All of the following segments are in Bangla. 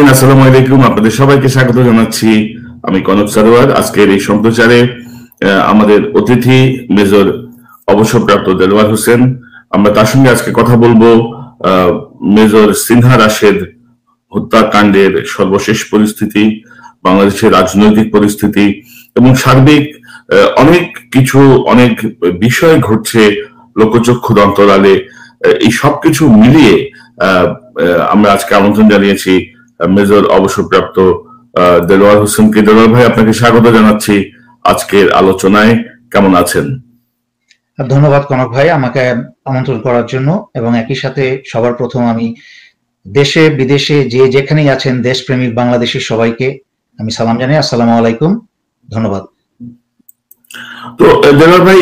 আসসালামু আলাইকুম, আপনাদের সবাইকে স্বাগত জানাচ্ছি। আমি কনক সারোয়ার। আজকের এই সম্প্রচারে আমাদের অতিথি মেজর অবসরপ্রাপ্ত দেলোয়ার হোসেন। আমরা তার সঙ্গে আজকে কথা বলবো মেজর সিনহা রাশেদ হত্যাকাণ্ডের সর্বশেষ পরিস্থিতি, বাংলাদেশের রাজনৈতিক পরিস্থিতি এবং সার্বিক অনেক কিছু, অনেক বিষয় ঘটছে লোকচক্ষুর অন্তরালে। এই সবকিছু মিলিয়ে আমরা আজকে আমন্ত্রণ জানিয়েছি মেজর অবসরপ্রাপ্ত দেলোয়ার হোসেনকে। দেলোয়ার ভাই, আপনাকে স্বাগত জানাচ্ছি আজকের আলোচনায়। কেমন আছেন? ধন্যবাদ কনক ভাই আমাকে আমন্ত্রণ করার জন্য, এবং একই সাথে সবার প্রথম আমি দেশে বিদেশে যে যেখানেই আছেন দেশপ্রেমিক বাংলাদেশী সবাইকে আমি সালাম জানাই। আসসালামু আলাইকুম, ধন্যবাদ। তো দেলোয়ার ভাই,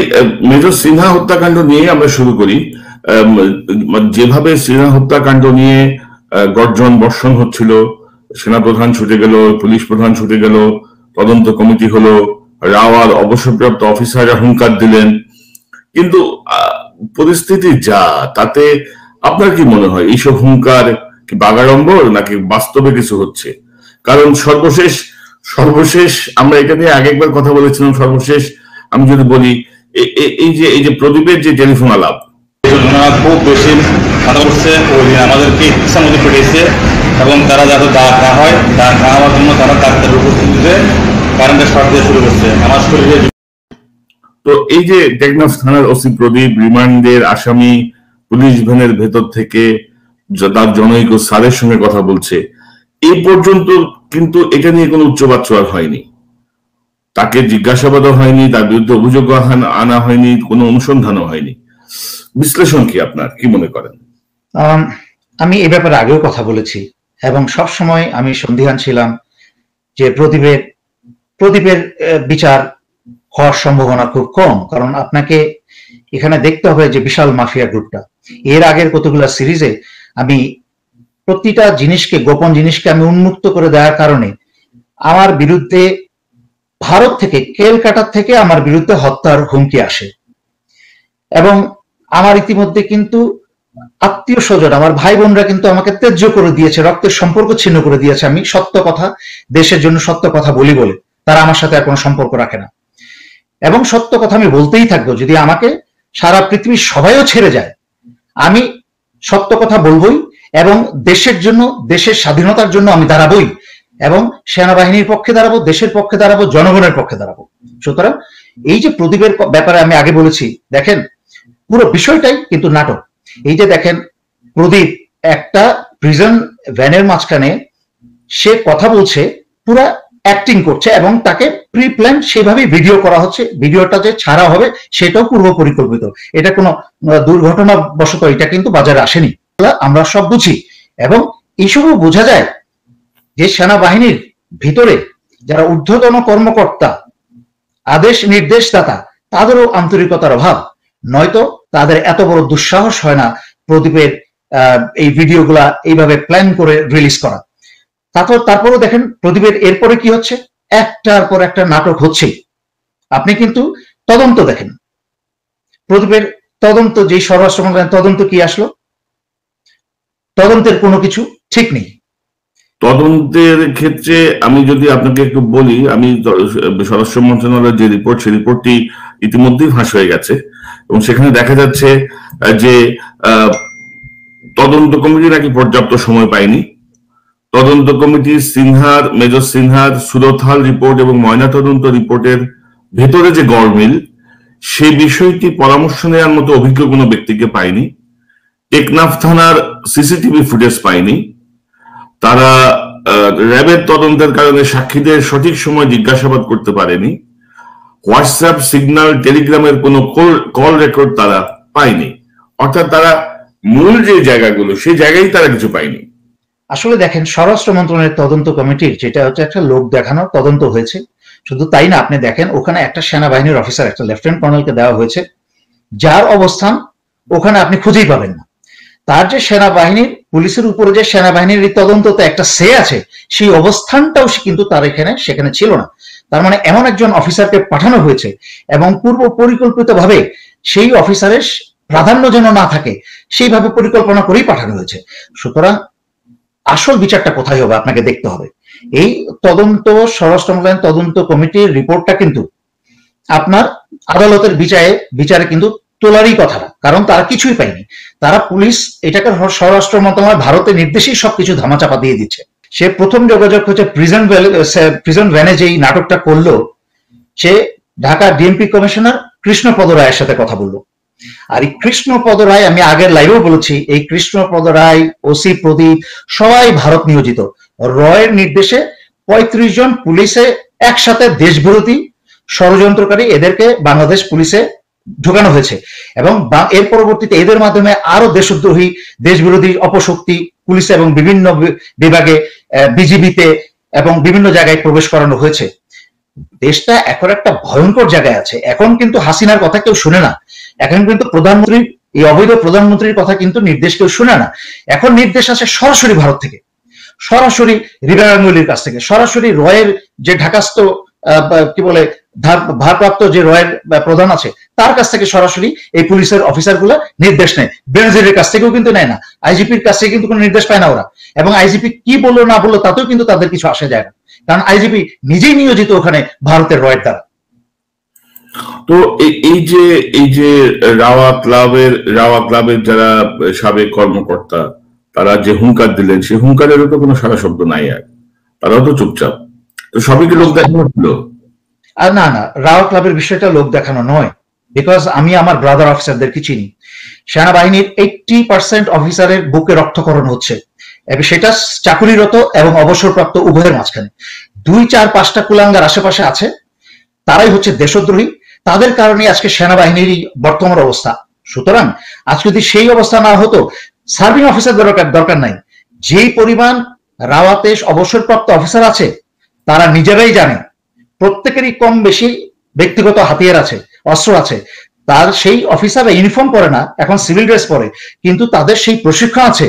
মেজর সিনহা হত্যাকাণ্ড নিয়ে আমরা শুরু করি। যেভাবে সিনহা হত্যাকাণ্ড নিয়ে গর্জন বর্ষণ হচ্ছিল, সেনাপ্রধান ছুটে গেল, পুলিশ প্রধান ছুটে গেল, তদন্ত কমিটি হলো, রাওয়ার অবসরপ্রাপ্ত অফিসাররা হুঙ্কার দিলেন, কিন্তু পরিস্থিতি যা, তাতে আপনার কি মনে হয় এইসব হুঙ্কার কি বাগাড়ম্বর নাকি বাস্তবে কিছু হচ্ছে? কারণ সর্বশেষ আমরা এটা নিয়ে আগে একবার কথা বলেছিলাম। সর্বশেষ আমি যদি বলি, এই যে প্রদীপের যে টেলিফোন আলাপ, খুব বেশি মাথা করছে। ওই দিন আমাদেরকে ইচ্ছা মতো পেটেছে, এবং তারা যাতে দাঁড় না হয়, দাঁড় না হওয়ার জন্য তারা ডাক্তারের উপস্থিতিতে কারেন্টের শর্ট দিয়ে শুরু করছে আমার শরীরে। তো এই যে টেকনাফ থানার ওসি প্রদীপ রিমান্ডের আসামি পুলিশ ভ্যানের ভেতর থেকে তার জনৈক স্যারের সঙ্গে কথা বলছে, এই পর্যন্ত কিন্তু এটা নিয়ে কোনো উচ্চবাচ্য হয়নি, তাকে জিজ্ঞাসাবাদও হয়নি, তার বিরুদ্ধে অভিযোগ আনা হয়নি, কোনো অনুসন্ধানও হয়নি। বিশ্লেষণ কি, আপনার কি মনে করেন? আমি এ ব্যাপারে আগেও কথা বলেছি, এবং সব সময় আমি সন্দিহান ছিলাম যে প্রদীপের বিচার হওয়ার সম্ভাবনা খুব কম। কারণ আপনাকে এখানে দেখতে হবে যে বিশাল মাফিয়া গ্রুপটা। এর আগের কতগুলো সিরিজে আমি প্রতিটা জিনিসকে, গোপন জিনিসকে আমি উন্মুক্ত করে দেওয়ার কারণে আমার বিরুদ্ধে ভারত থেকে, কেলকাটা থেকে আমার বিরুদ্ধে হত্যার হুমকি আসে, এবং আমার ইতিমধ্যে কিন্তু আত্মীয় স্বজন, আমার ভাই বোনরা কিন্তু আমাকে ত্যায্য করে দিয়েছে, রক্তের সম্পর্ক ছিন্ন করে দিয়েছে। আমি সত্য কথা, দেশের জন্য সত্য কথা বলি বলে তারা আমার সাথে আর কোনো সম্পর্ক রাখে না, এবং সত্য কথা আমি বলতেই থাকবো। যদি আমাকে সারা পৃথিবীর সবাইও ছেড়ে যায়, আমি সত্য কথা বলবই, এবং দেশের জন্য, দেশের স্বাধীনতার জন্য আমি দাঁড়াবই, এবং সেনাবাহিনীর পক্ষে দাঁড়াবো, দেশের পক্ষে দাঁড়াবো, জনগণের পক্ষে দাঁড়াবো। সুতরাং এই যে প্রদীপের ব্যাপারে আমি আগে বলেছি, দেখেন পুরো বিষয়টাই কিন্তু নাটক। এই যে দেখেন, প্রদীপ একটা প্রিজন ভ্যানের মাঝখানে সে কথা বলছে, পুরা অ্যাক্টিং করছে, এবং তাকে প্রি প্ল্যান সেভাবেই ভিডিও করা হচ্ছে। ভিডিওটা যে ছাড়া হবে সেটাও পূর্ব পরিকল্পিত। এটা কোনো দুর্ঘটনা বশত এটা কিন্তু বাজারে আসেনি, আমরা সব বুঝি। এবং এইসবও বোঝা যায় যে সেনাবাহিনীর ভিতরে যারা ঊর্ধ্বতন কর্মকর্তা, আদেশ নির্দেশদাতা, তাদেরও আন্তরিকতার অভাব, নয়তো তাদের এত বড় দুঃসাহস হয় না প্রদীপের এই ভিডিওগুলা এইভাবে প্ল্যান করে রিলিজ করা। তারপরও দেখেন প্রদীপের এরপরে কি হচ্ছে, একটার পর একটা নাটক হচ্ছে। আপনি কিন্তু তদন্ত দেখেন, প্রদীপের তদন্ত, যে স্বরাষ্ট্র মন্ত্রণালয়ের তদন্ত কি আসলো, তদন্তের কোনো কিছু ঠিক নেই। তদন্তের ক্ষেত্রে আমি যদি আপনাকে একটু বলি, আমি স্বরাষ্ট্র মন্ত্রণালয়ের যে রিপোর্ট, সেই রিপোর্টটি ইতিমধ্যেই ফাঁস হয়ে গেছে, এবং সেখানে দেখা যাচ্ছে যে তদন্ত কমিটি নাকি পর্যাপ্ত সময় পায়নি। তদন্ত কমিটি মেজর সিনহার সুরতহাল রিপোর্ট এবং ময়না তদন্ত রিপোর্টের ভেতরে যে গড়মিল, সেই বিষয়টি পরামর্শ নেওয়ার মতো অভিজ্ঞ কোনো ব্যক্তিকে পায়নি। টেকনাফ থানার সিসিটিভি ফুটেজ পায়নি। তারা র্যাবের তদন্তের কারণে সাক্ষীদের সঠিক সময় জিজ্ঞাসাবাদ করতে পারেনি। হোয়াটসঅ্যাপ, সিগন্যাল, টেলিগ্রামের কোনো কল রেকর্ড তারা পায়নি। অর্থাৎ তারা মূল যে জায়গাগুলো, সেই জায়গায় তারা কিছু পায়নি। আসলে দেখেন, স্বরাষ্ট্র মন্ত্রণালয়ের তদন্ত কমিটির যেটা হচ্ছে একটা লোক দেখানোর তদন্ত হয়েছে। শুধু তাই না, আপনি দেখেন ওখানে একটা সেনাবাহিনীর অফিসার, একটা লেফটেন্যান্ট কর্নেলকে দেওয়া হয়েছে, যার অবস্থান ওখানে আপনি খুঁজেই পাবেন না। তার যে সেনাবাহিনীর, পুলিশের উপরে যে সেনাবাহিনীর তদন্ততে একটা সে আছে, সেই অবস্থানটাও কিন্তু তার সেখানে ছিল না। তার মানে এমন একজন অফিসারকে পাঠানো হয়েছে, এবং পূর্ব পরিকল্পিত ভাবে সেই অফিসারের প্রাধান্য যেন না থাকে সেইভাবে পরিকল্পনা করেই পাঠানো হয়েছে। সুতরাং আসল বিচারটা কোথায় হবে আপনাকে দেখতে হবে। এই তদন্ত, স্বরাষ্ট্র মন্ত্রণালয়ের তদন্ত কমিটির রিপোর্টটা কিন্তু আপনার আদালতের বিচারে কিন্তু তোলারই কথা না, কারণ তারা কিছুই পায়নি। তারা পুলিশ এটাকে স্বরাষ্ট্র মন্ত্রণালয় ভারতের নির্দেশেই সবকিছু ধামাচাপা দিয়ে দিচ্ছে। সে প্রথম যোগাযোগ হচ্ছে প্রিজন ভ্যানে যেই নাটকটা করলো, সে ঢাকা ডিএমপি কমিশনার কৃষ্ণপদ রায়ের সাথে কথা বললো। আর এই কৃষ্ণপদ রায়, আমি আগের লাইভেও বলেছি, এই কৃষ্ণপদ রায়, ওসি প্রদীপ সবাই ভারত নিয়োজিত। রয়ের নির্দেশে 35 জন পুলিশে একসাথে দেশবিরোধী ষড়যন্ত্রকারী এদেরকে বাংলাদেশ পুলিশে ঢোকানো হয়েছে, এবং এর পরবর্তীতে এদের মাধ্যমে আরো দেশদ্রোহী, দেশবিরোধী অপশক্তি পুলিশে এবং বিভিন্ন বিভাগে, বিজিবিতে এবং বিভিন্ন জায়গায় প্রবেশ করানো হয়েছে। দেশটা এখন একটা ভয়ঙ্কর জায়গায় আছে। এখন কিন্তু হাসিনার কথা কেউ শুনে না, এখন কিন্তু প্রধানমন্ত্রী, এই অবৈধ প্রধানমন্ত্রীর কথা কিন্তু নির্দেশ কেউ শুনে না। এখন নির্দেশ আসে সরাসরি ভারত থেকে, সরাসরি রিভা গাঙ্গুলির কাছ থেকে, সরাসরি রয়ের যে ঢাকাস্থ কি বলে ভারপ্রাপ্ত যে রয়ের প্রধান আছে তার কাছ থেকে সরাসরি এই পুলিশের অফিসার গুলা নির্দেশ নেয়। বেনজিরের কাছ থেকেও কিন্তু নেয় না, আইজিপির কাছ থেকে কিন্তু কোনো নির্দেশ পায় না ওরা। এবং আইজিপি কি বললো না বললো তাতেও কিন্তু তাদের কিছু আসে যায় না, কারণ আইজিপি নিজেই নিয়োজিত ওখানে ভারতের রয়ের দ্বারা। তো এই যে রাওয়া ক্লাবের যারা সাবেক কর্মকর্তা, তারা যে হুঙ্কার দিলেন, সেই হুঙ্কারেরও তো কোনো সারা শব্দ নাই, আর তারাও তো চুপচাপ। তো সবই কি লোক দেখানো হলো? আর না, রাওয়া ক্লাবের বিষয়টা লোক দেখানো নয়, বিকজ আমি আমার ব্রাদার অফিসারদেরকে চিনি। সেনাবাহিনীর 80% অফিসারের বুকে রক্তকরণ হচ্ছে, সেটা চাকুরিরত এবং অবসরপ্রাপ্ত উভয়ের মাঝখানে। 2-4-5টা কুলাঙ্গার আশেপাশে আছে, তারাই হচ্ছে দেশদ্রোহী। তাদের কারণে আজকে সেনাবাহিনীর বর্তমান অবস্থা। সুতরাং আজকে যদি সেই অবস্থা না হতো, সার্ভিং অফিসার দরকার নাই। যেই পরিমাণ রাওয়াতে অবসরপ্রাপ্ত অফিসার আছে তারা নিজেরাই জানে প্রত্যেকেরই কম বেশি ব্যক্তিগত হাতিয়ার আছে, অস্ত্র আছে। তার সেই অফিসাররা ইউনিফর্ম পরে না, এখন সিভিল ড্রেস পরে, কিন্তু তাদের সেই প্রশিক্ষণ আছে।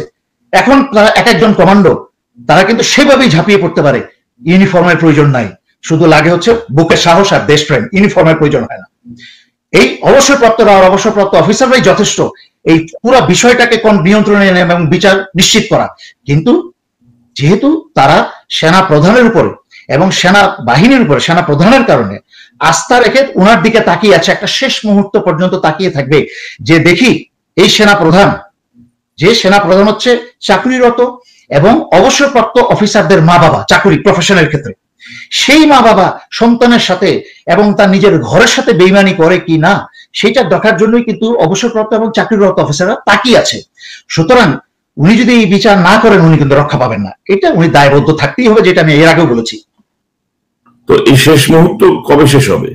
এখন তারা এক একজন কমান্ডো, তারা কিন্তু সেভাবেই ঝাঁপিয়ে পড়তে পারে। ইউনিফর্মের প্রয়োজন নাই, শুধু লাগে হচ্ছে বুকের সাহস আর দেশপ্রেম, ইউনিফর্মের প্রয়োজন হয় না। এই অবসরপ্রাপ্ত অফিসাররাই যথেষ্ট এই পুরো বিষয়টাকে নিয়ন্ত্রণে এনে এবং বিচার নিশ্চিত করা। কিন্তু যেহেতু তারা সেনা প্রধানের উপরে এবং সেনা বাহিনীর উপরে, সেনা প্রধানের কারণে আস্থা রেখে ওনার দিকে তাকিয়ে আছে, একটা শেষ মুহূর্ত পর্যন্ত তাকিয়ে থাকবে যে দেখি এই সেনা প্রধান হচ্ছে চাকরিরত এবং অবসরপ্রাপ্ত অফিসারদের মা বাবা, চাকরি প্রফেশনের ক্ষেত্রে সেই মা বাবা সন্তানের সাথে এবং তার নিজের ঘরের সাথে বেইমানি করে কি না সেটা দেখার জন্যই কিন্তু অবসরপ্রাপ্ত এবং চাকরিরত অফিসাররা তাকিয়ে আছে। সুতরাং উনি যদি এই বিচার না করেন উনি কিন্তু রক্ষা পাবেন না, এটা উনি দায়বদ্ধ থাকতেই হবে, যেটা আমি এর আগেও বলেছি। তো এই শেষ মুহূর্ত কবে শেষ হবে?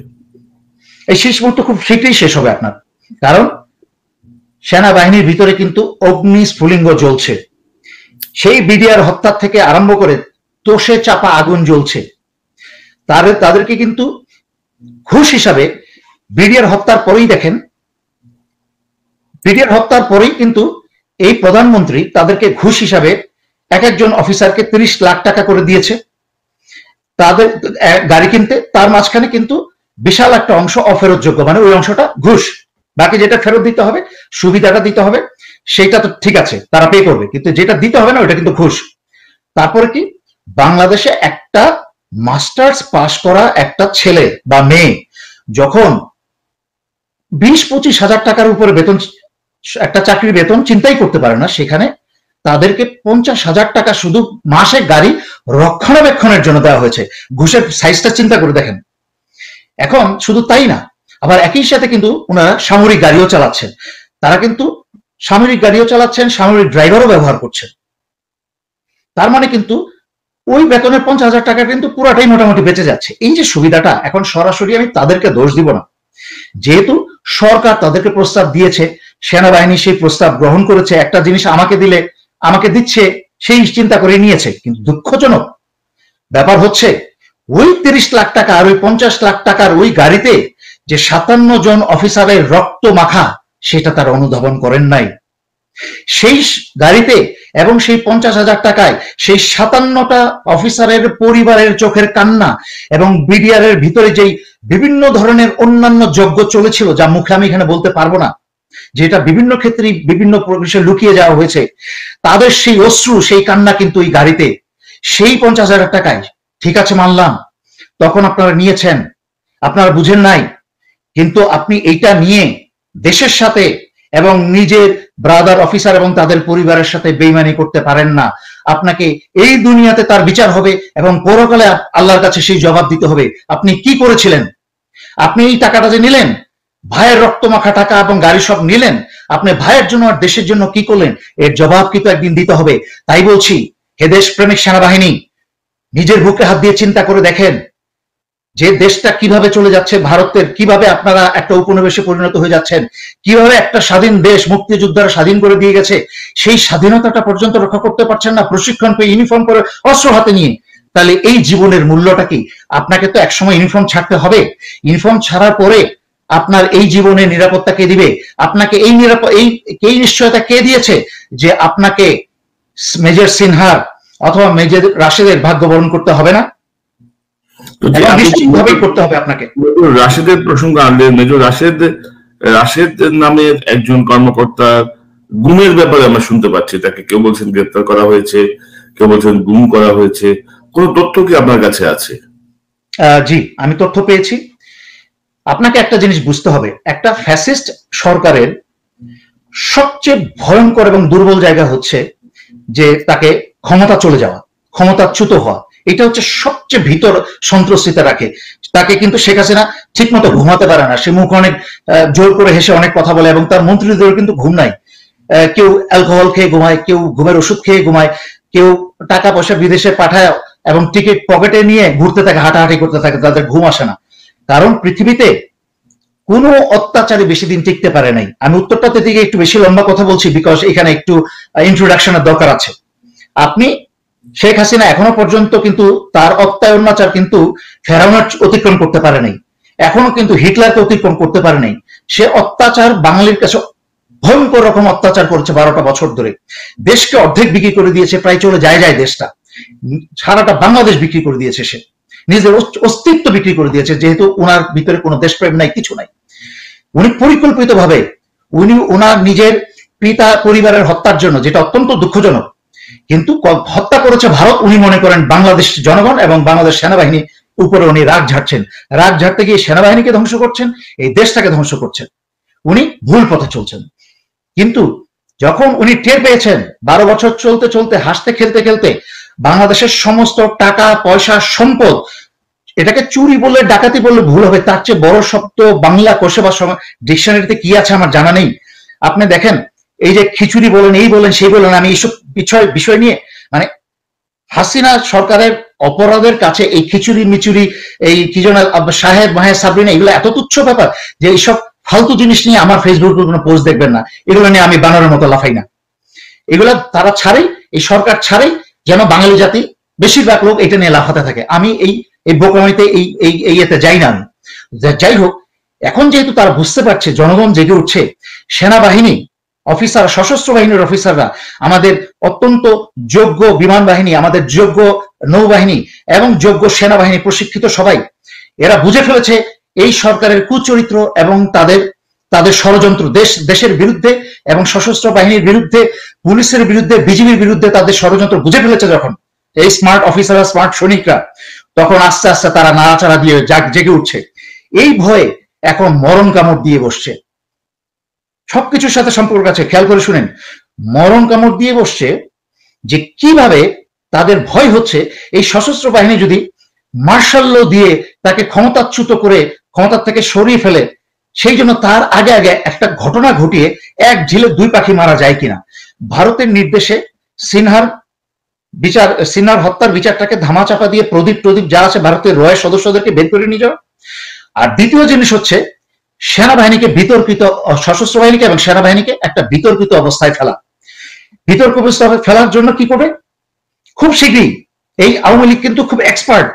এই শেষ মুহূর্ত খুব শীঘ্রই শেষ হবে আপনার, কারণ সেনাবাহিনীর ভিতরে কিন্তু অগ্নি স্ফুলিঙ্গ জ্বলছে। সেই বিডিআর হত্যা থেকে আরম্ভ করে তোষে চাপা আগুন জ্বলছে। তাদেরকে কিন্তু ঘুষ হিসাবে বিডিআর হত্যার পরেই দেখেন, বিডিআর হত্যার পরেই কিন্তু এই প্রধানমন্ত্রী তাদেরকে ঘুষ হিসাবে এক একজন অফিসারকে 30 লাখ টাকা করে দিয়েছে তাদের গাড়ি কিনতে। তার মাঝখানে কিন্তু বিশাল একটা অংশ অফেরতযোগ্য, মানে ওই অংশটা ঘুষ। বাকি যেটা ফেরত দিতে হবে, সুবিধাটা দিতে হবে, সেটা তো ঠিক আছে, তারা পে করবে, কিন্তু যেটা দিতে হবে না ওটা কিন্তু ঘুষ। তারপরে কি, বাংলাদেশে একটা মাস্টার্স পাস করা একটা ছেলে বা মেয়ে যখন 20-25 হাজার টাকার উপরে বেতন, একটা চাকরির বেতন চিন্তাই করতে পারে না, সেখানে তাদেরকে 50,000 টাকা শুধু মাসে গাড়ি রক্ষণাবেক্ষণের জন্য দেওয়া হয়েছে। ঘুষের সাইজটা চিন্তা করে দেখেন। এখন শুধু তাই না, আবার একই সাথে কিন্তু ওনারা সামরিক গাড়িও চালাচ্ছেন, সামরিক ড্রাইভারও ব্যবহার করছেন। তার মানে কিন্তু ওই বেতনের 50,000 টাকা কিন্তু পুরাটাই মোটামুটি বেঁচে যাচ্ছে। এই যে সুবিধাটা, এখন সরাসরি আমি তাদেরকে দোষ দিব না, যেহেতু সরকার তাদেরকে প্রস্তাব দিয়েছে, সেনাবাহিনী সেই প্রস্তাব গ্রহণ করেছে, একটা জিনিস আমাকে দিলে আমাকে দিচ্ছে সেই চিন্তা করে নিয়েছে। কিন্তু দুঃখজনক ব্যাপার হচ্ছে ওই 30 লাখ টাকা আর ওই 50 লাখ টাকার ওই গাড়িতে যে 57 জন অফিসারের রক্ত মাখা, সেটা তারা অনুধাবন করেন নাই। সেই গাড়িতে এবং সেই 50,000 টাকায় সেই 57টা অফিসারের পরিবারের চোখের কান্না এবং বিডিআর এর ভিতরে যেই বিভিন্ন ধরনের অন্যান্য যজ্ঞ চলেছিল, যা মুখে আমি এখানে বলতে পারবো না, যেটা বিভিন্ন ক্ষেত্রে বিভিন্ন পরিবেশে লুকিয়ে যাওয়া হয়েছে, তাদের সেই অশ্রু সেই কান্না কিন্তু এই গাড়িতে, সেই 50,000 টাকায়। ঠিক আছে, মানলাম তখন আপনারা নিয়েছেন, আপনারা বুঝেন নাই, কিন্তু আপনি এইটা নিয়ে দেশের সাথে এবং নিজের ব্রাদার অফিসার এবং তাদের পরিবারের সাথে বেইমানি করতে পারেন না। আপনাকে এই দুনিয়াতে তার বিচার হবে এবং পরকালে আল্লাহর কাছে সেই জবাব দিতে হবে আপনি কি করেছিলেন। আপনি এই টাকাটা যে নিলেন, ভাইয়ের রক্তমাখা টাকা এবং গাড়ি সব নিলেন, আপনি ভাইয়ের জন্য আর দেশের জন্য কি করলেন, এর জবাব কিন্তু একদিন দিতে হবে। তাই বলছি, হে দেশপ্রেমিক সেনাবাহিনী, নিজের বুকে হাত দিয়ে চিন্তা করে দেখেন যে দেশটা কিভাবে চলে যাচ্ছে, ভারতের কিভাবে আপনারা একটা উপনিবেশে পরিণত হয়ে যাচ্ছেন, কিভাবে একটা স্বাধীন দেশ মুক্তিযোদ্ধারা স্বাধীন করে দিয়ে গেছে, সেই স্বাধীনতাটা পর্যন্ত রক্ষা করতে পারছেন না, প্রশিক্ষণ পেয়ে ইউনিফর্ম করে অস্ত্র হাতে নিয়ে। তাহলে এই জীবনের মূল্যটা কি? আপনাকে তো একসময় ইউনিফর্ম ছাড়তে হবে। ইউনিফর্ম ছাড়ার পরে আপনার এই জীবনের নিরাপত্তা কে দিবে? আপনাকে এই নিশ্চয়তা কে দিয়েছে যে আপনাকে মেজর সিনহার অথবা মেজর রাশেদের ভাগ্য বরণ করতে হবে না? নিশ্চিতভাবেই করতে হবে আপনাকে। রাশেদের প্রসঙ্গ আনলেন, মেজর রাশেদ নামের একজন কর্মকর্তা গুমের ব্যাপারে আমরা শুনতে পাচ্ছি, তাকে কেউ বলছেন গ্রেপ্তার করা হয়েছে, কেউ বলছেন গুম করা হয়েছে। কোন তথ্য কি আপনার কাছে আছে? জি, আমি তথ্য পেয়েছি। আপনাকে একটা জিনিস বুঝতে হবে, একটা ফ্যাসিস্ট সরকারের সবচেয়ে ভয়ঙ্কর এবং দুর্বল জায়গা হচ্ছে যে তাকে ক্ষমতা চলে যাওয়া, ক্ষমতাচ্যুত হওয়া। এটা হচ্ছে সবচেয়ে ভিতর সন্ত্রস্তিতে রাখে তাকে। কিন্তু শেখ হাসিনা ঠিক মতো ঘুমাতে পারে না, সে মুখ অনেক জোর করে হেসে অনেক কথা বলে এবং তার মন্ত্রীদের কিন্তু ঘুম নাই। কেউ অ্যালকোহল খেয়ে ঘুমায়, কেউ ঘুমের ওষুধ খেয়ে ঘুমায়, কেউ টাকা পয়সা বিদেশে পাঠায় এবং টিকিট পকেটে নিয়ে ঘুরতে থাকে, হাঁটাহাঁটি করতে থাকে, তাদের ঘুম আসে না। কারণ পৃথিবীতে কোনো অত্যাচারী বেশি দিন টিকতে পারে নাই। আমি উত্তরটাতে দিকে একটু বেশি লম্বা কথা বলছি বিকজ এখানে একটু ইন্ট্রোডাকশনের দরকার আছে। আপনি শেখ হাসিনা এখনো পর্যন্ত কিন্তু তার অত্যাচার কিন্তু ফেরাউনের অতিক্রম করতে পারে নাই, এখনো কিন্তু হিটলারকে অতিক্রম করতে পারে নাই। সে অত্যাচার বাঙালির কাছে ভয়ঙ্কর রকম অত্যাচার করেছে 12টা বছর ধরে। দেশকে অর্ধেক বিক্রি করে দিয়েছে, প্রায় চলে যায় দেশটা, সারাটা বাংলাদেশ বিক্রি করে দিয়েছে, সে নিজের অস্তিত্ব বিক্রি করে দিয়েছে। যেহেতু ওনার ভিতরে কোনো দেশপ্রেম নাই, কিছু নাই, উনি পরিকল্পিতভাবে ওনার নিজের পিতা পরিবারের হত্যার জন্য, যেটা অত্যন্ত দুঃখজনক, কিন্তু হত্যা করেছে ভারত। উনি মনে করেন বাংলাদেশ জনগণ এবং বাংলাদেশ সেনাবাহিনী উপরে উনি রাগ ঝাড়ছেন। রাগ ঝাড়তে গিয়ে সেনাবাহিনীকে ধ্বংস করছেন, এই দেশটাকে ধ্বংস করছেন। উনি ভুল পথে চলছেন। কিন্তু যখন উনি টের পেয়েছেন 12 বছর চলতে চলতে, হাসতে খেলতে খেলতে বাংলাদেশের সমস্ত টাকা পয়সা সম্পদ, এটাকে চুরি বললে ডাকাতি বললে ভুল হবে, তার চেয়ে বড় শব্দ বাংলা কোষে বা ডিকশনারিতে কি আছে আমার জানা নেই। আপনি দেখেন, এই যে খিচুড়ি বলেন, এই বলেন, সেই বলেন, আমি এইসব বিষয় নিয়ে মানে হাসিনা সরকারের অপরাধের কাছে এই খিচুড়ি মিচুরি, এই কি যেন সাহেব মাহেব সাবরিনা, এগুলো এত তুচ্ছ ব্যাপার যে এইসব ফালতু জিনিস নিয়ে আমার ফেসবুকে কোনো পোস্ট দেখবেন না। এগুলো নিয়ে আমি বানরের মতো লাফাই না। এগুলা তারা ছাড়েই, এই সরকার ছাড়েই যেন বাঙালি জাতি বেশিরভাগ লোক এটা নিয়ে লাফাতে থাকে। আমি এই বোকামিতে এই এতে যাই না। আমি যাই হোক, এখন যেহেতু তারা বুঝতে পারছে, জনগণ জেগে উঠছে, সেনাবাহিনী অফিসার, সশস্ত্র বাহিনীর অফিসাররা, আমাদের অত্যন্ত যোগ্য বিমান বাহিনী, আমাদের যোগ্য নৌবাহিনী এবং যোগ্য সেনাবাহিনী প্রশিক্ষিত সবাই, এরা বুঝে ফেলেছে এই সরকারের কুচরিত্র এবং তাদের ষড়যন্ত্র, দেশের বিরুদ্ধে এবং সশস্ত্র বাহিনীর বিরুদ্ধে, পুলিশের বিরুদ্ধে, বিজিবির বিরুদ্ধে তাদের ষড়যন্ত্র বুঝে ফেলেছে। যখন এই স্মার্ট অফিসাররা, স্মার্ট সৈনিকরা, তখন আস্তে আস্তে তারা নাড়াচাড়া দিয়ে জেগে উঠছে। এই ভয়ে এখন মরণ কামড় দিয়ে বসছে। সবকিছুর সাথে সম্পর্ক আছে, খেয়াল করে শুনেন। মরণ কামড় দিয়ে বসছে যে কিভাবে তাদের ভয় হচ্ছে এই সশস্ত্র বাহিনী যদি মার্শাল ল দিয়ে তাকে ক্ষমতাচ্যুত করে ক্ষমতার থেকে সরিয়ে ফেলে, সেই জন্য তার আগে আগে একটা ঘটনা ঘটিয়ে এক ঢিলে দুই পাখি মারা যায় কিনা। ভারতের নির্দেশে সিনহার হত্যার বিচারটাকে ধামাচাপা দিয়ে প্রদীপ যা আছে ভারতের রয়ের সদস্যদেরকে বের করে নিয়ে যাওয়া। আর দ্বিতীয় জিনিস হচ্ছে সেনাবাহিনীকে বিতর্কিত, সশস্ত্র বাহিনীকে এবং সেনাবাহিনীকে একটা বিতর্কিত অবস্থায় ফেলা। বিতর্ক অবস্থায় ফেলার জন্য কি করবে? খুব শীঘ্রই এই আওয়ামী লীগ কিন্তু খুব এক্সপার্ট।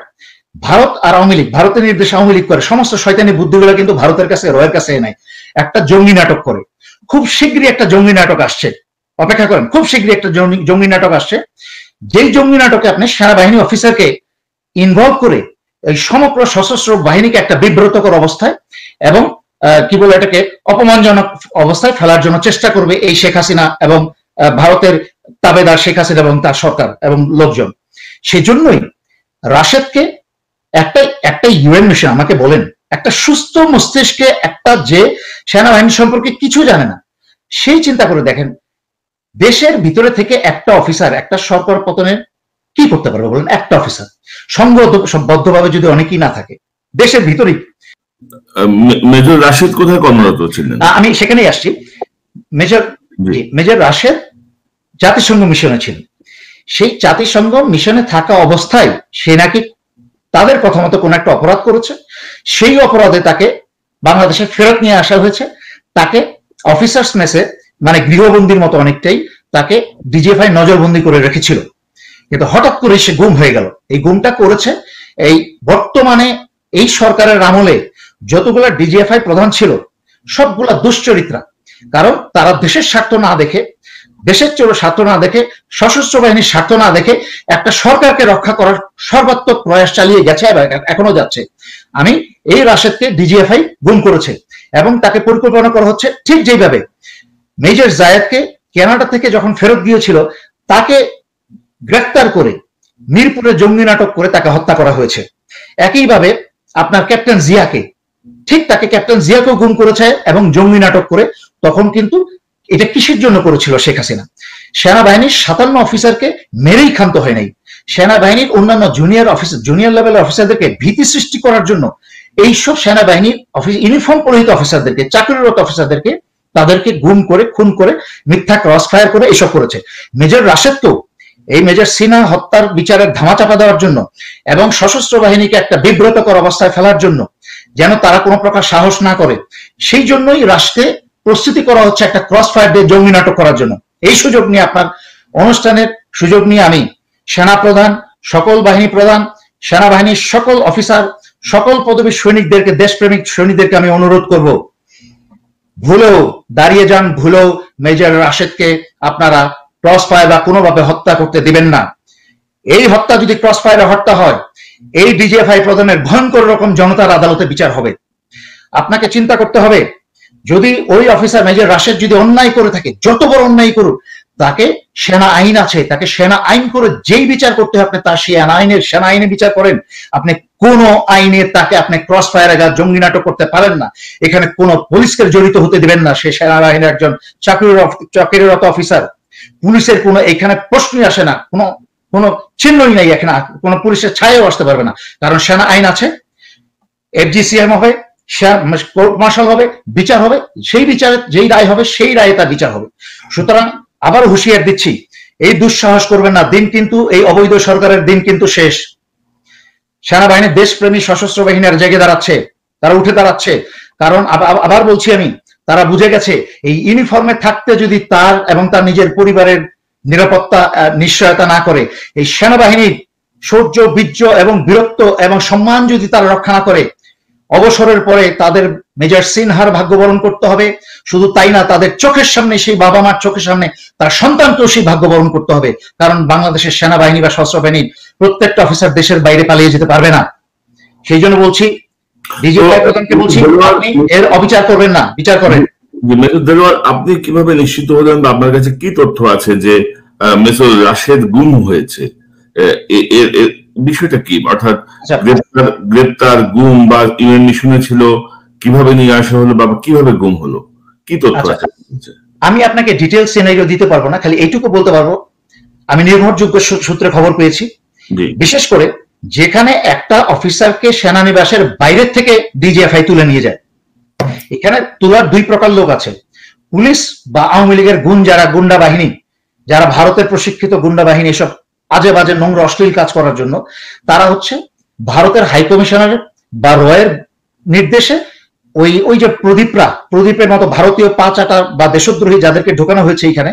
ভারত আর আওয়ামী লীগ, ভারতের নির্দেশে আওয়ামী লীগ করে সমস্ত শয়তানি বুদ্ধিগুলো কিন্তু ভারতের কাছে, রয়ের কাছে নাই, একটা জঙ্গি নাটক করে। খুব শীঘ্রই একটা জঙ্গি নাটক আসছে, অপেক্ষা করেন, খুব শীঘ্রই একটা জঙ্গি নাটক আসছে। যেই জঙ্গি নাটকে আপনি সেনাবাহিনী অফিসারকে ইনভলভ করে এই সমগ্র সশস্ত্র বাহিনীকে একটা বিব্রতকর অবস্থায় এবং কি বলে এটাকে অপমানজনক অবস্থায় ফেলার জন্য চেষ্টা করবে এই শেখ হাসিনা এবং ভারতের তাবেদার শেখ হাসিনা এবং তার সরকার এবং লোকজন। সেজন্যই রাশেদকে একটা একটা ইউএন মিশন, আমাকে বলেন, একটা সুস্থ মস্তিষ্কে একটা যে সেনাবাহিনী সম্পর্কে কিছু জানে না, সেই চিন্তা করে দেখেন দেশের ভিতরে থেকে একটা অফিসার একটা সরকার পতনের কি করতে পারবে বলেন? একটা অফিসার সংঘবদ্ধভাবে যদি অনেকেই না থাকে দেশের ভিতরেই। মেজর রাশেদ কোথায় কর্মরত ছিলেন? আমি সেখানেই আসছি। মেজর রাশেদ জাতিসংঘ মিশনে ছিলেন। সেই জাতিসংঘ মিশনে থাকা অবস্থায় সে নাকি তাদের কথা মতো কোন একটা অপরাধ করেছে, সেই অপরাধে তাকে বাংলাদেশে ফেরত নিয়ে আসা হয়েছে। তাকে অফিসার্স মেসে মানে গৃহবন্দির মতো অনেকটাই তাকে ডিজিএফআই নজরবন্দি করে রেখেছিল, কিন্তু হঠাৎ করে সে গুম হয়ে গেল। এই গুমটা করেছে এই বর্তমানে এই সরকারের আমলে যতগুলা ডিজিএফআই প্রধান ছিল সবগুলা দুশ্চরিত্রা, কারণ তারা দেশের স্বার্থ না দেখে, দেশের স্বার্থ না দেখে, সশস্ত্র বাহিনীর স্বার্থ না দেখে একটা সরকারকে রক্ষা করার সর্বাত্মক প্রয়াস চালিয়ে গেছে এবং এখনো যাচ্ছে। আমি এই রাশেদকে ডিজিএফআই গুম করেছে এবং তাকে পরিকল্পনা করা হচ্ছে ঠিক যেভাবে মেজর জায়েদকে কানাডা থেকে যখন ফেরত গিয়েছিল তাকে গ্রেফতার করে মিরপুরে জঙ্গি নাটক করে তাকে হত্যা করা হয়েছে। একইভাবে আপনার ক্যাপ্টেন জিয়াকে, ঠিক তাকে ক্যাপ্টেন জিয়াকেও গুম করেছে এবং জঙ্গি নাটক করে। তখন কিন্তু এটা কিসের জন্য করেছিল শেখ হাসিনা? সেনাবাহিনীর 57 অফিসারকে মেরেই ক্ষান্ত হয় নাই। সেনাবাহিনীর অন্যান্য জুনিয়র লেভেলের অফিসারদেরকে ভীতি সৃষ্টি করার জন্য এইসব সেনাবাহিনীর ইউনিফর্ম পরিহিত অফিসারদেরকে, চাকরিরত অফিসারদেরকে তাদেরকে গুম করে, খুন করে, মিথ্যা ক্রস ফায়ার করে এসব করেছে। মেজর রাশেদকেও এই মেজর সিনহা হত্যার বিচারের ধামাচাপা দেওয়ার জন্য এবং সশস্ত্র বাহিনীকে একটা বিব্রতকর অবস্থায় ফেলার জন্য, যেন তারা কোনো প্রকার সাহস না করে, সেই জন্যই রাষ্ট্রে প্রস্তুতি করা হচ্ছে একটা ক্রস ফায়ার দিয়ে জঙ্গি নাটক করার জন্য। এই সুযোগ নিয়ে, আপনার অনুষ্ঠানের সুযোগ নিয়ে আমি সেনা প্রধান, সকল বাহিনী প্রধান, সেনাবাহিনীর সকল অফিসার, সকল পদবীর সৈনিকদেরকে, দেশপ্রেমিক সৈনিকদেরকে আমি অনুরোধ করব, ভুলেও দাঁড়িয়ে যান, ভুলেও মেজর রাশেদকে আপনারা ক্রস ফায়ার বা কোনোভাবে হত্যা করতে দিবেন না। এই হত্যা যদি ক্রস ফায়ারে হত্যা হয়, এই ডিজিএফআই প্রধানের ভয়ঙ্কর রকম জনতার আদালতে বিচার হবে। আপনাকে চিন্তা করতে হবে, যদি ওই অফিসার মেজর রাশেদ যদি অন্যায় করে থাকে, যত বড় অন্যায় করুক, তাকে সেনা আইন আছে, তাকে সেনা আইন করে যেই বিচার করতে হয় আপনি তার সেনা আইনে বিচার করেন। আপনি কোন আইনে তাকে আপনি ক্রস ফায়ার জঙ্গি নাটক করতে পারেন না। এখানে কোন পুলিশকে জড়িত হতে দিবেন না। সে সেনাবাহিনীর একজন চাকরিরত অফিসার। পুলিশের কোনো এখানে প্রশ্নই আসে না, কোনো চিহ্নই নাই, এখানে কোনো পুলিশের ছায়াও আসতে পারবে না, কারণ সেনা আইন আছে। এফজিসিএম হবে, কোর্ট মার্শাল হবে, বিচার হবে, সেই বিচারে যেই রায় হবে সেই রায়ে তার বিচার হবে। সুতরাং আবার হুঁশিয়ার দিচ্ছি, এই দুঃসাহস করবেন না। দিন কিন্তু, এই অবৈধ সরকারের দিন কিন্তু শেষ। সেনাবাহিনীর দেশপ্রেমী সশস্ত্র বাহিনীর জেগে দাঁড়াচ্ছে, তারা উঠে দাঁড়াচ্ছে। কারণ আবার বলছি আমি, তারা বুঝে গেছে এই ইউনিফর্মে থাকতে যদি তার এবং তার নিজের পরিবারের নিরাপত্তা নিশ্চয়তা না করে, এই সেনাবাহিনীর শৌর্য, বীর্য এবং বীরত্ব এবং সম্মান যদি তারা রক্ষা না করে, অবসরের পরে তাদের মেজর সিনহার ভাগ্য বরণ করতে হবে। শুধু তাই না, তাদের চোখের সামনে, সেই বাবা মার চোখের সামনে তার সন্তানকেও সেই ভাগ্য বরণ করতে হবে। কারণ বাংলাদেশের সেনাবাহিনী বা সশস্ত্র বাহিনীর প্রত্যেকটা অফিসার দেশের বাইরে পালিয়ে যেতে পারবে না। সেই জন্য বলছি, ডিজিএফআই প্রধানকে বলছি, আপনি এর অবিচার করবেন না, বিচার করেন। মেজর দেলোয়ার, আপনি কিভাবে নিশ্চিত হলেন বা আপনার কাছে কি তথ্য আছে যে মেজর রাশেদ গুম হয়েছে? বিষয়টা কি? অর্থাৎ গ্রেপ্তার, গুম বা ইউএন মিশনে ছিল, কিভাবে নিয়ে আসা হলো বা কিভাবে গুম হলো, কি তথ্য আছে? আমি আপনাকে ডিটেইলস সিনারিও দিতে পারবো না, খালি এইটুকু বলতে পারবো আমি নির্ভরযোগ্য সূত্রে খবর পেয়েছি। বিশেষ করে যেখানে একটা অফিসারকে সেনানিবাসের বাইরের থেকে ডিজিএফআই তুলে নিয়ে যায়। এখানে তোলার দুই প্রকার লোক আছে, পুলিশ বা আওয়ামী লীগের গুন্ডা বাহিনী, যারা ভারতের প্রশিক্ষিত গুন্ডা বাহিনী, এসব আজে বাজে নোংরা অশ্লীল কাজ করার জন্য। তারা হচ্ছে ভারতের হাই কমিশনার বা রয়ের নির্দেশে ওই যে প্রদীপের মতো ভারতীয় পাঁচাটা বা দেশদ্রোহী যাদেরকে ঢোকানো হয়েছে, এখানে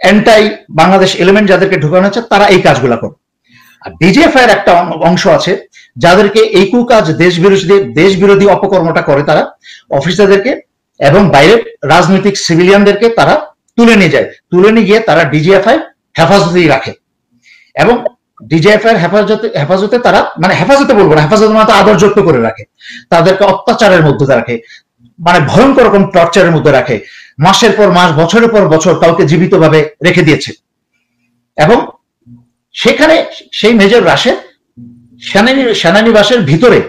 অ্যান্টাই বাংলাদেশ এলিমেন্ট যাদেরকে ঢোকানো হচ্ছে, তারা এই কাজগুলা করে। আর ডিজিএফআই এর একটা অংশ আছে যাদেরকে এই কুকাজ, দেশ বিরোধী অপকর্মটা করে, তারা অফিসারদেরকে এবং বাইরের রাজনৈতিক সিভিলিয়ানদেরকে তারা তুলে নিয়ে যায়। তুলে নিয়ে গিয়ে তারা ডিজিএফআই হেফাজতেই রাখে এবং ডিজিএফআই হেফাজতে তারা, মানে হেফাজতে বলবো না, হেফাজতে মানে আদর যত্ন করে রাখে, তাদেরকে অত্যাচারের মধ্যে রাখে। মানে ভয়ঙ্কর রকম টর্চারের মধ্যে রাখে, মাসের পর মাস, বছরের পর বছর কাউকে জীবিতভাবে রেখে দিয়েছে। এবং সেখানে সেই মেজর রাশেদ সেনানিবাসের ভিতরে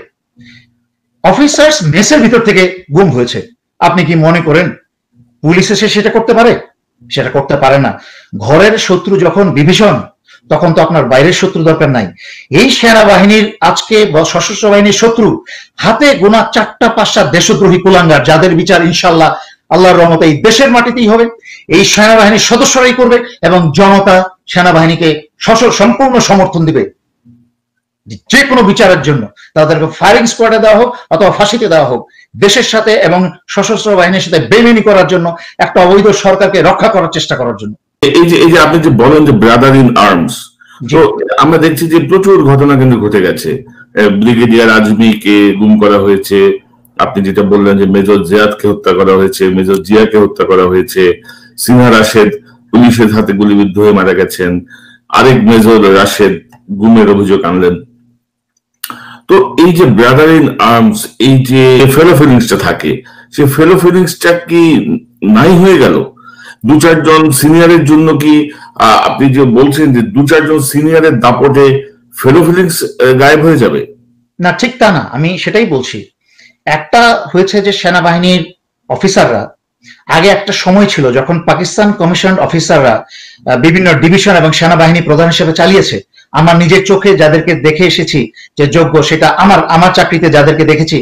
অফিসার্স মেসের ভিতর থেকে গুম হয়েছে। আপনি কি মনে করেন পুলিশ এসে সেটা করতে পারে? সেটা করতে পারে না। ঘরের শত্রু যখন বিভীষণ, তখন তো আপনার বাইরের শত্রু দরকার নাই। এই সেনাবাহিনীর আজকে সশস্ত্র বাহিনীর শত্রু হাতে গোনা 4-5টা দেশদ্রোহী কুলাঙ্গার, যাদের বিচার ইনশাল্লাহ আল্লাহর রহমতে এই দেশের মাটিতেই হবে, এই সেনাবাহিনীর সদস্যরাই করবে এবং জনতা সেনাবাহিনীকে সম্পূর্ণ সমর্থন দিবে যে কোনো বিচারের জন্য। তাদেরকে ফায়ারিং স্কোয়াডে দেওয়া হোক অথবা ফাঁসিতে দেওয়া হোক, দেশের সাথে এবং সশস্ত্র বাহিনীর সাথে বেইমানি করার জন্য, একটা অবৈধ সরকারকে রক্ষা করার চেষ্টা করার জন্য। এই যে আপনি যে বলেন যে ব্রাদার ইন আর্মস, তো আমরা দেখছি যে প্রচুর ঘটনা কিন্তু ঘটে গেছে। ব্রিগেডিয়ার আজমিকে গুম করা হয়েছে, আপনি যেটা বললেন যে মেজর জিয়াদকে হত্যা করা হয়েছে, মেজর জিয়াকে হত্যা করা হয়েছে, সিনহা রাশেদ পুলিশের হাতে গুলিবিদ্ধ হয়ে মারা গেছেন, আরেক মেজর রাশেদ গুমের অভিযোগ আনলেন। তো এই যে ব্রাদার ইন আর্মস, এই যে ফেলো ফিলিংসটা থাকে, সেই ফেলো ফিলিংসটা কি নাই হয়ে গেল? 2-4 সিনিয়রের জন্য কি আপনি যে বলছেন যে 2-4 সিনিয়রের দাপটে ফেলো ফিলিংস গায়েব হয়ে যাবে? না, ঠিক তা না, আমি সেটাই বলছি। একটা হয়েছে যে সেনাবাহিনীর অফিসাররা, আগে একটা সময় ছিল যখন পাকিস্তান কমিশন অফিসাররা বিভিন্ন ডিভিশন এবং সেনাবাহিনী প্রধান হিসেবে চালিয়েছে। আমার নিজের চোখে যাদেরকে দেখে এসেছি যে যোগ্য, সেটা আমার চাকরিতে যাদেরকে দেখেছি,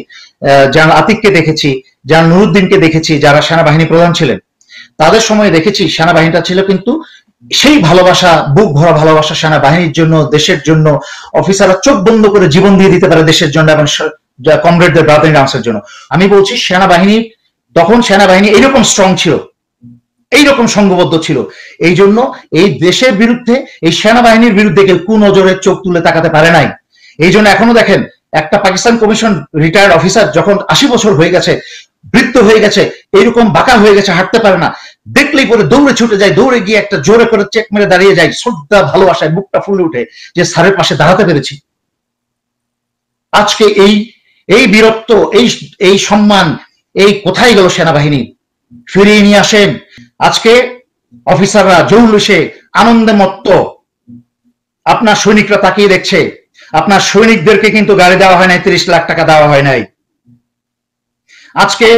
জান আতিককে দেখেছি, জান নুরুদ্দিনকে দেখেছি, যারা সেনাবাহিনী প্রধান ছিলেন, তাদের সময় দেখেছি সেনাবাহিনীটা ছিল কিন্তু সেই ভালোবাসা, বুক ভরা ভালোবাসা সেনাবাহিনীর জন্য, দেশের জন্য। অফিসাররা চোখ বন্ধ করে জীবন দিয়ে দিতে পারে দেশের জন্য এবং কমরেডদের ব্রাদার ইন আর্মসের জন্য। আমি বলছি তখন সেনাবাহিনী এইরকম স্ট্রং ছিল, এইরকম সংঘবদ্ধ ছিল। এই জন্য এই দেশের বিরুদ্ধে, এই সেনাবাহিনীর বিরুদ্ধে কেউ কুনজরে চোখ তুলে তাকাতে পারে নাই। এই জন্য এখনো দেখেন একটা পাকিস্তান কমিশন রিটায়ার্ড অফিসার যখন 80 বছর হয়ে গেছে, বৃদ্ধ হয়ে গেছে, এইরকম বাঁকা হয়ে গেছে, হাঁটতে পারে না, দেখলেই পরে দৌড়ে ছুটে যায়, দৌড়ে গিয়ে একটা জোরে করে চেক মেরে দাঁড়িয়ে যায়, শ্রদ্ধা ভালোবাসায় বুকটা ফুলে উঠে যে স্যারের পাশে দাঁড়াতে পেরেছি। আজকে এই বীরত্ব, এই সম্মান, এই কোথায় গেল সেনাবাহিনী? ফিরিয়ে নিয়ে আসেন। আজকে অফিসাররা জৌলুসে আনন্দে মত্ত, আপনার সৈনিকরা তাকিয়ে দেখছে। আপনার সৈনিকদেরকে কিন্তু গাড়ি দেওয়া হয় নাই, 30 লাখ টাকা দেওয়া হয় নাই। আজকে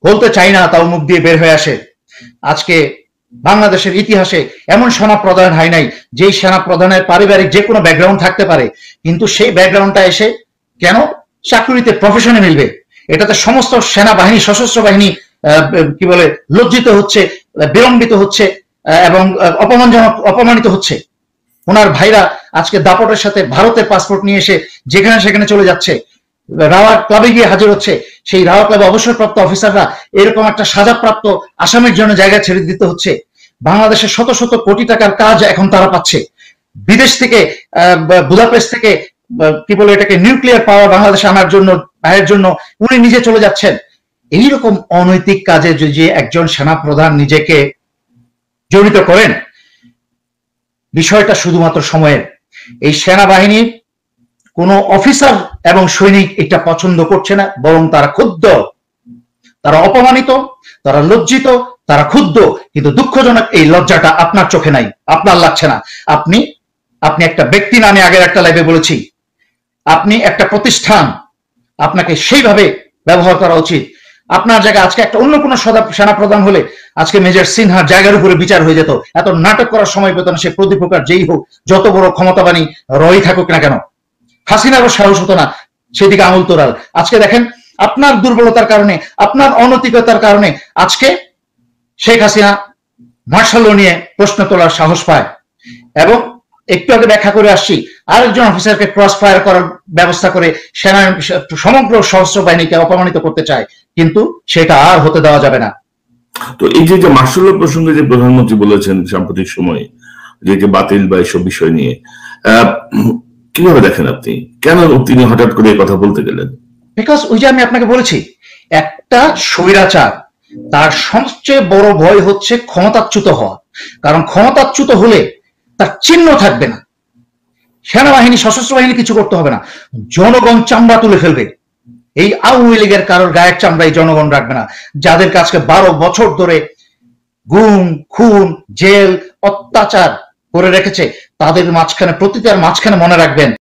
বলতে চাই না, তাও মুখ দিয়ে বের হয়ে আসে, আজকে বাংলাদেশের ইতিহাসে এমন সেনা প্রধান হয় নাই যেই সেনা প্রধানের পারিবারিক যে কোনো ব্যাকগ্রাউন্ড থাকতে পারে, কিন্তু সেই ব্যাকগ্রাউন্ডটা এসে কেন চাকরিতে প্রফেশনে মিলবে? এটাতে সমস্ত সেনাবাহিনী, সশস্ত্র বাহিনী কি বলে লজ্জিত হচ্ছে, বিলম্বিত হচ্ছে এবং অপমানিত হচ্ছে। ওনার ভাইরা আজকে দাপটের সাথে ভারতের পাসপোর্ট নিয়ে এসে যেখানে সেখানে চলে যাচ্ছে, রাওয়া ক্লাবে গিয়ে হাজির হচ্ছে। সেই রাওয়া ক্লাবে অবসরপ্রাপ্ত অফিসাররা এরকম একটা সাজাপ্রাপ্ত আসামির জন্য জায়গা ছেড়ে দিতে হচ্ছে। বাংলাদেশের শত শত কোটি টাকার কাজ এখন তারা পাচ্ছে। বিদেশ থেকে, বুদাপেস্ট থেকে কি বলে এটাকে, নিউক্লিয়ার পাওয়ার বাংলাদেশে আনার জন্য, ভাইয়ের জন্য উনি নিজে চলে যাচ্ছেন। এইরকম অনৈতিক কাজে যদি একজন সেনাপ্রধান নিজেকে জড়িত করেন, বিষয়টা শুধুমাত্র সময়ের। এই সেনাবাহিনীর কোন অফিসার এবং সৈনিক এটা পছন্দ করছে না, বরং তারা ক্ষুব্ধ, তারা অপমানিত, তারা লজ্জিত, তারা ক্ষুব্ধ। কিন্তু দুঃখজনক এই লজ্জাটা আপনার চোখে নাই, আপনার লাগছে না। আপনি একটা ব্যক্তি না, আমি আগের একটা লাইভে বলেছি, আপনি একটা প্রতিষ্ঠান, আপনাকে সেইভাবে ব্যবহার করা উচিত। আপনার জায়গায় আজকে একটা অন্য কোনো সেনাপ্রধান হলে আজকে মেজর সিনহার জায়গার উপরে বিচার হয়ে যেত। এত নাটক করার সময় পেত না সে প্রতিপক্ষের যেই হোক, যত বড় ক্ষমতাবানী রয় থাকুক না কেন। হাসিনারও সাহস হতো না সেদিকে আঙুল তোলার। আজকে দেখেন আপনার দুর্বলতার কারণে, আপনার অনৈতিকতার কারণে আজকে শেখ হাসিনা মার্শাল ল নিয়ে প্রশ্ন তোলার সাহস পায়। এবং একটু আগে ব্যাখ্যা করে আসছি, আরেকজন অফিসারকে ক্রস ফায়ার করার ব্যবস্থা করে সেনা সমগ্র সশস্ত্র বাহিনীকে অপমানিত করতে চায়, কিন্তু সেটা আর হতে দেওয়া যাবে না। তো এই যে মার্শাল ল প্রসঙ্গে যে প্রধানমন্ত্রী বলেছেন সাম্প্রতিক সময়ে যে বাতিল বা এইসব বিষয় নিয়ে, কিভাবে দেখেন আপনি? কেন তিনি হঠাৎ করে কথা বলতে গেলেন? বিকজ ওই যে আমি আপনাকে বলেছি, একটা স্বৈরাচার তার সবচেয়ে বড় ভয় হচ্ছে ক্ষমতাচ্যুত হওয়া। কারণ ক্ষমতাচ্যুত হলে তার চিহ্ন থাকবে না, সেনাবাহিনী, সশস্ত্র বাহিনী কিছু করতে হবে না, জনগণ চামড়া তুলে ফেলবে। এই আওয়ামী লীগের কারোর গায়ের চামড়া এই জনগণ রাখবে না, যাদের কাছে 12 বছর ধরে গুম, খুন, জেল, অত্যাচার করে রেখেছে, তাদের মাঝখানে, প্রতিটার মাঝখানে মনে রাখবেন